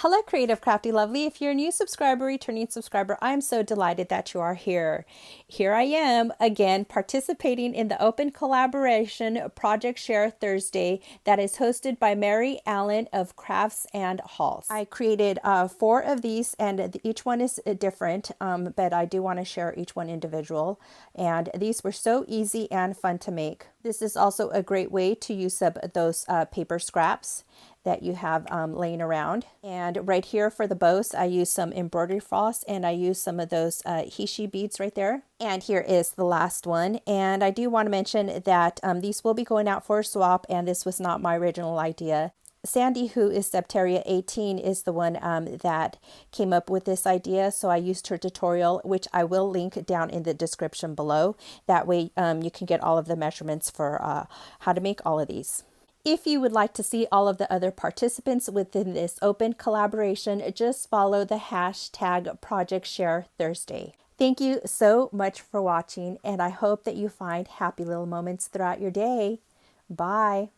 Hello, Creative Crafty Lovely. If you're a new subscriber, returning subscriber, I'm so delighted that you are here. Here I am again participating in the open collaboration Project Share Thursday that is hosted by Mary Allen of Crafts and Hauls. I created 4 of these and each one is different, but I do want to share each one individual. And these were so easy and fun to make. This is also a great way to use up those paper scraps that you have laying around. And right here for the bows, I use some embroidery floss and I use some of those Hishi beads right there. And here is the last one. And I do want to mention that these will be going out for a swap, and this was not my original idea. Sandy, who is Septeria 18, is the one that came up with this idea. So I used her tutorial, which I will link down in the description below. That way you can get all of the measurements for how to make all of these. If you would like to see all of the other participants within this open collaboration, just follow the hashtag Project Share Thursday. Thank you so much for watching, and I hope that you find happy little moments throughout your day. Bye.